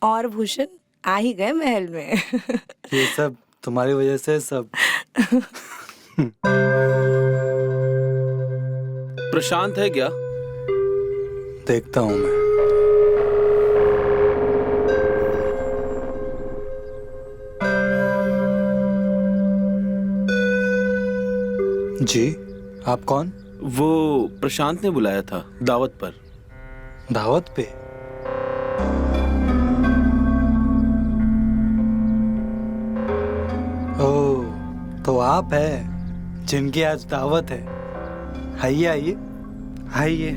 और भूषण आ ही गए महल में। ये सब तुम्हारी वजह से सब। प्रशांत है क्या? देखता हूँ मैं। जी, आप कौन? वो प्रशांत ने बुलाया था दावत पर। दावत पे? ओह, तो आप है जिनकी आज दावत है। आइए आइए आइए।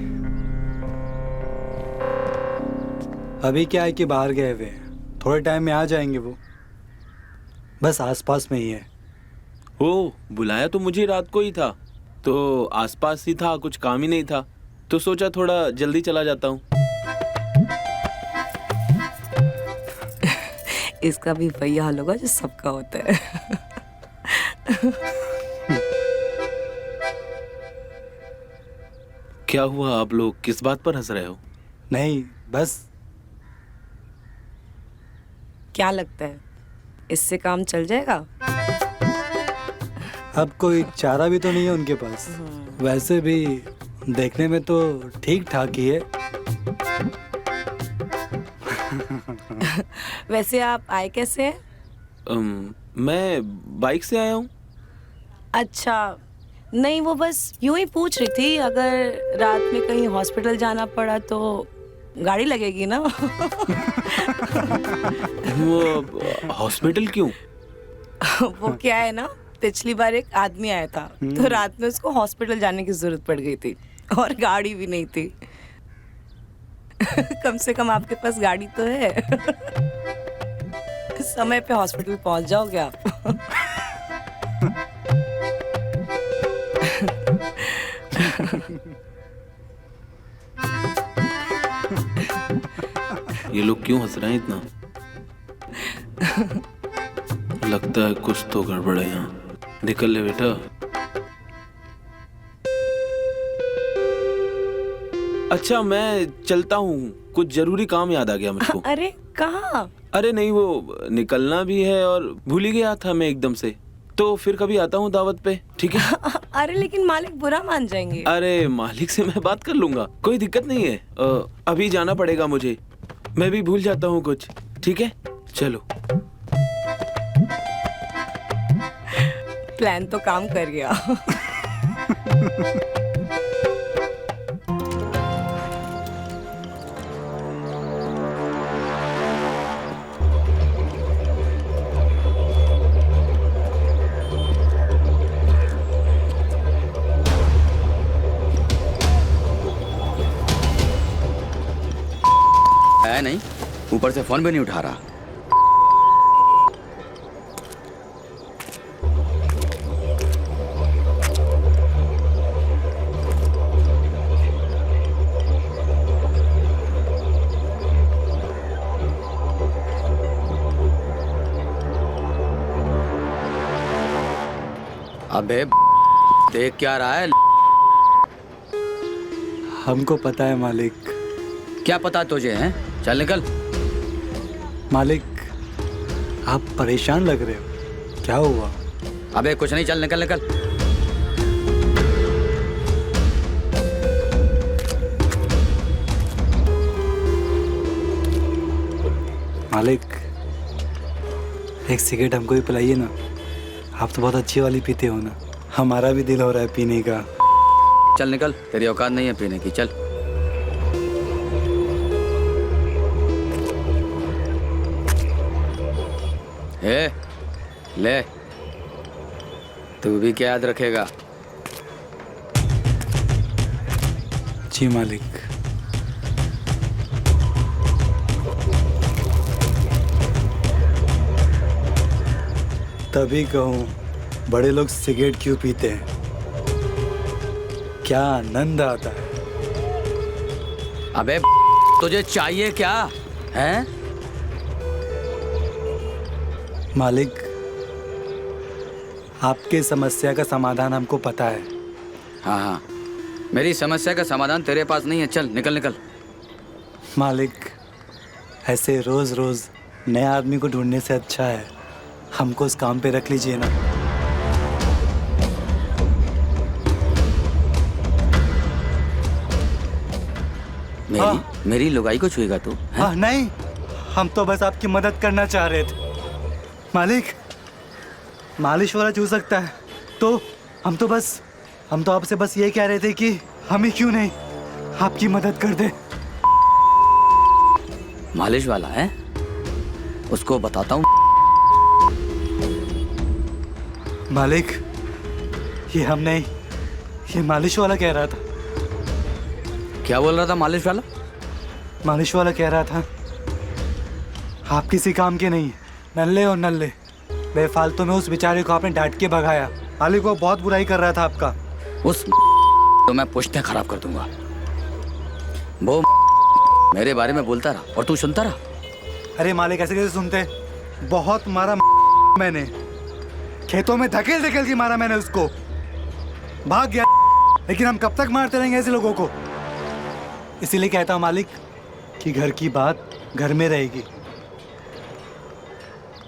अभी क्या है कि बाहर गए हुए हैं, थोड़े टाइम में आ जाएंगे वो। बस आसपास में ही है। ओ, बुलाया तो मुझे रात को ही था, तो आसपास ही था, कुछ काम ही नहीं था, तो सोचा थोड़ा जल्दी चला जाता हूँ। इसका भी वही हाल होगा जो सबका होता है। क्या हुआ, आप लोग किस बात पर हंस रहे हो? नहीं, बस। क्या लगता है इससे काम चल जाएगा? अब कोई चारा भी तो नहीं है उनके पास। वैसे भी देखने में तो ठीक ठाक ही है। वैसे आप आए कैसे हैं? मैं बाइक से आया हूँ। अच्छा, नहीं वो बस यूं ही पूछ रही थी, अगर रात में कहीं हॉस्पिटल जाना पड़ा तो गाड़ी लगेगी ना। वो हॉस्पिटल क्यों? वो क्या है ना, पिछली बार एक आदमी आया था तो रात में उसको हॉस्पिटल जाने की जरूरत पड़ गई थी और गाड़ी भी नहीं थी। कम से कम आपके पास गाड़ी तो है। समय पे हॉस्पिटल पहुंच जाओगे आप। ये लोग क्यों हंस रहे हैं इतना? लगता है कुछ तो गड़बड़ है यहाँ। निकल ले बेटा। अच्छा, मैं चलता हूँ, कुछ जरूरी काम याद आ गया मुझको। अरे कहाँ? अरे नहीं, वो निकलना भी है और भूल ही गया था मैं एकदम से, तो फिर कभी आता हूँ दावत पे, ठीक है? अरे लेकिन मालिक बुरा मान जाएंगे। अरे मालिक से मैं बात कर लूंगा, कोई दिक्कत नहीं है। अभी जाना पड़ेगा मुझे, मैं भी भूल जाता हूँ कुछ, ठीक है? चलो। प्लान तो काम कर गया। है नहीं, ऊपर से फोन भी नहीं उठा रहा। अबे देख क्या रहा है? हमको पता है मालिक। क्या पता तुझे है? चल निकल। मालिक, आप परेशान लग रहे हो, क्या हुआ? अबे कुछ नहीं, चल निकल निकल। मालिक, एक सिगरेट हमको भी पिलाइए ना। आप तो बहुत अच्छी वाली पीते हो ना, हमारा भी दिल हो रहा है पीने का। चल निकल, तेरी औकात नहीं है पीने की, चल। ए, ले, तू भी क्या याद रखेगा? जी मालिक। तभी कहूँ, बड़े लोग सिगरेट क्यों पीते हैं, क्या आनंद आता है। अबे तुझे चाहिए क्या है? मालिक, आपके समस्या का समाधान हमको पता है। हाँ हाँ, मेरी समस्या का समाधान तेरे पास नहीं है, चल निकल निकल। मालिक, ऐसे रोज रोज नए आदमी को ढूंढने से अच्छा है हमको उस काम पे रख लीजिए ना। मेरी लुगाई को छुएगा तू? हैं? हाँ नहीं, हम तो बस आपकी मदद करना चाह रहे थे। मालिक, मालिश वाला छू सकता है तो हम तो आपसे बस ये कह रहे थे कि हम ही क्यों नहीं आपकी मदद कर दे। मालिश वाला है, उसको बताता हूँ। मालिक, ये हम नहीं, ये मालिश वाला कह रहा था। क्या बोल रहा था मालिश वाला? मालिश वाला कह रहा था आप किसी काम के नहीं, नल्ले और नल्ले बेफालतू में उस बेचारे को आपने डांट के भगाया। मालिक वो बहुत बुराई कर रहा था आपका। उस तो मैं पुश्तें खराब कर दूंगा। वो मेरे बारे में बोलता रहा और तू सुनता रहा। अरे मालिक ऐसे कैसे सुनते, बहुत मारा मैंने, खेतों में धकेल धकेल के मारा मैंने उसको, भाग गया। लेकिन हम कब तक मारते रहेंगे ऐसे लोगों को? इसीलिए कहता हूँ मालिक कि घर की बात घर में रहेगी,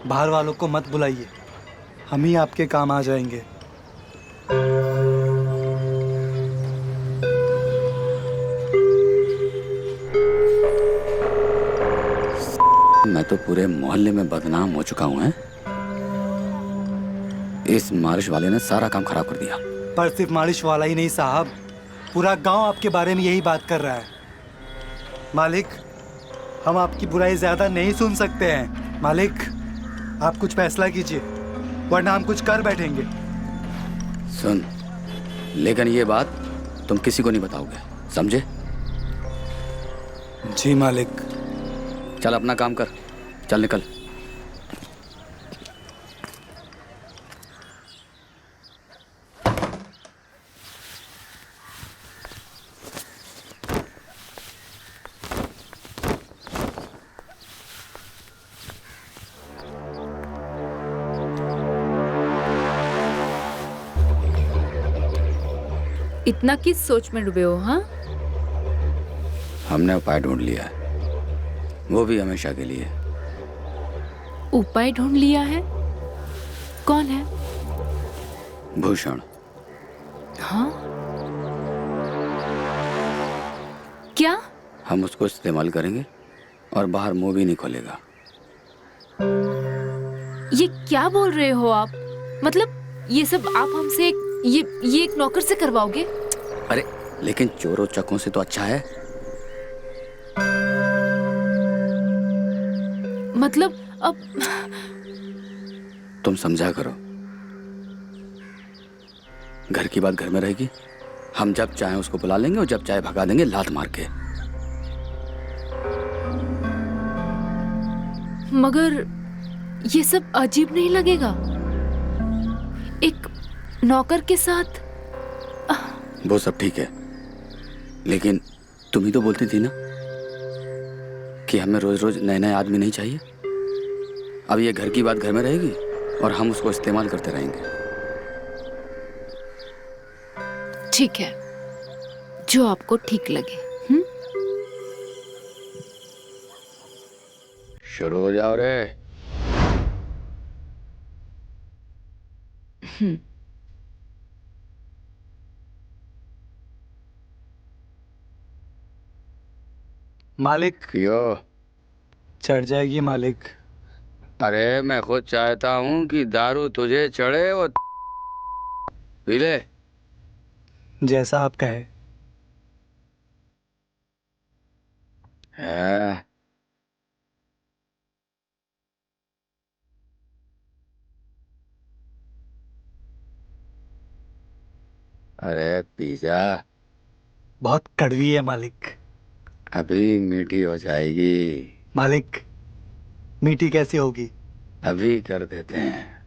बाहर वालों को मत बुलाइए, हम ही आपके काम आ जाएंगे। मैं तो पूरे मोहल्ले में बदनाम हो चुका हूँ। इस मालिश वाले ने सारा काम खराब कर दिया। पर सिर्फ मालिश वाला ही नहीं साहब, पूरा गांव आपके बारे में यही बात कर रहा है। मालिक, हम आपकी बुराई ज्यादा नहीं सुन सकते हैं। मालिक, आप कुछ फैसला कीजिए वरना हम कुछ कर बैठेंगे। सुन, लेकिन ये बात तुम किसी को नहीं बताओगे, समझे? जी मालिक। चल अपना काम कर, चल निकल। इतना किस सोच में डूबे हो? हाँ, हमने उपाय ढूंढ लिया है, वो भी हमेशा के लिए। उपाय ढूंढ लिया है? कौन है? भूषण। हाँ, क्या? हम उसको इस्तेमाल करेंगे और बाहर मुंह भी नहीं खोलेगा। ये क्या बोल रहे हो आप? मतलब ये सब आप हमसे ये एक नौकर से करवाओगे? अरे लेकिन चोरों चक्कों से तो अच्छा है। मतलब अब तुम समझा करो, घर की बात घर में रहेगी। हम जब चाहे उसको बुला लेंगे और जब चाहे भगा देंगे लात मार के। मगर ये सब अजीब नहीं लगेगा? एक नौकर के साथ? वो सब ठीक है, लेकिन तुम ही तो बोलती थी ना कि हमें रोज रोज नए नए आदमी नहीं चाहिए। अब ये घर की बात घर में रहेगी और हम उसको इस्तेमाल करते रहेंगे। ठीक है, जो आपको ठीक लगे। शुरू हो जाओ रे। मालिक, यो, चढ़ जाएगी मालिक। अरे मैं खुद चाहता हूँ कि दारू तुझे चढ़े और पी ले। जैसा आप कहे। है। अरे पी जा, बहुत कड़वी है मालिक। अभी मीठी हो जाएगी। मालिक, मीठी कैसी होगी? अभी कर देते हैं।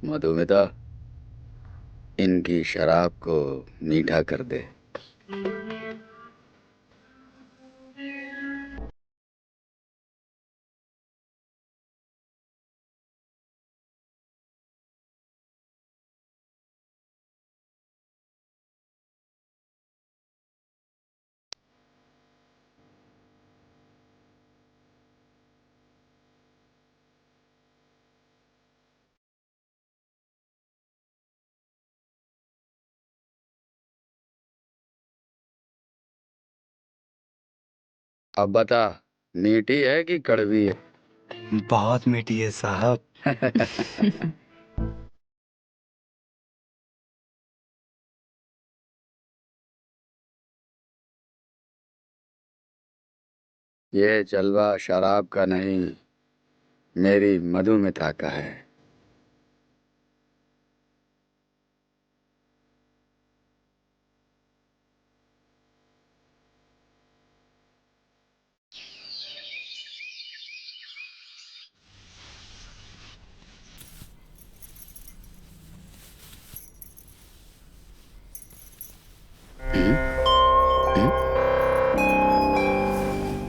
मधुमिता, इनकी शराब को मीठा कर दे। अब बता, मीठी है कि कड़वी है? बहुत मीठी है साहब। ये जलवा शराब का नहीं, मेरी मधुमिता का है।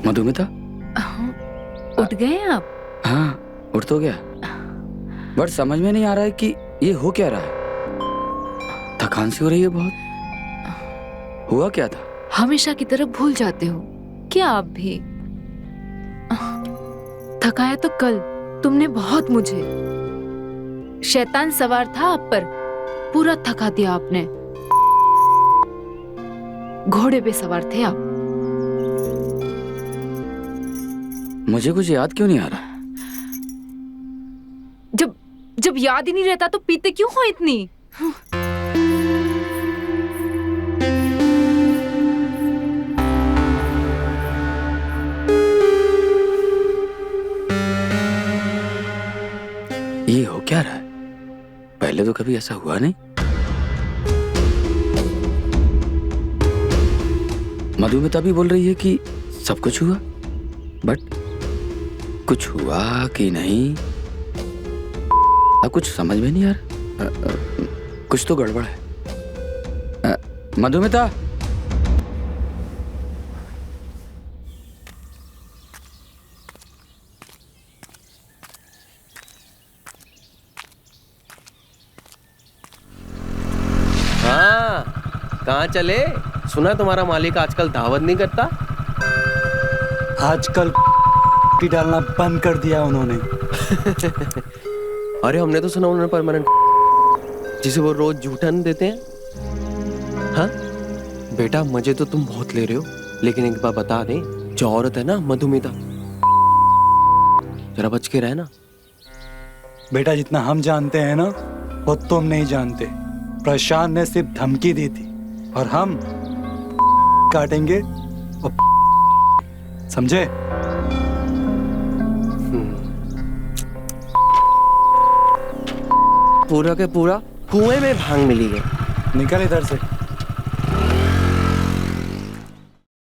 मधुमिता, उठ गए हैं आप? हाँ उठ तो गया, बट समझ में नहीं आ रहा है कि ये हो क्या रहा है। थकान सी हो रही है बहुत। हुआ क्या था? हमेशा की तरह भूल जाते हो क्या आप भी? थकाया तो कल तुमने बहुत मुझे। शैतान सवार था आप पर, पूरा थका दिया आपने। घोड़े पे सवार थे आप। मुझे कुछ याद क्यों नहीं आ रहा? जब याद ही नहीं रहता तो पीते क्यों हो इतनी? ये हो क्या रहा है? पहले तो कभी ऐसा हुआ नहीं। मधुमिता भी बोल रही है कि सब कुछ हुआ, बट कुछ हुआ कि नहीं कुछ समझ में नहीं आ रहा। कुछ तो गड़बड़ है। मधुमिता, हाँ, कहाँ चले? सुना तुम्हारा मालिक आजकल दावत नहीं करता। आजकल डालना बंद कर दिया उन्होंने। अरे हमने तो सुना उन्होंने परमानेंट, जिसे वो रोज जूठन देते हैं। हाँ बेटा, मजे तो तुम बहुत ले रहे हो, लेकिन एक बार बता दें, जो औरत है ना मधुमिता, जरा बच के रहना। बेटा जितना हम जानते हैं ना, वो तुम नहीं जानते। प्रशांत ने सिर्फ धमकी दी थी और हम काटेंगे और समझे? पूरा के पूरा कुएं में भांग मिली है। निकल इधर से।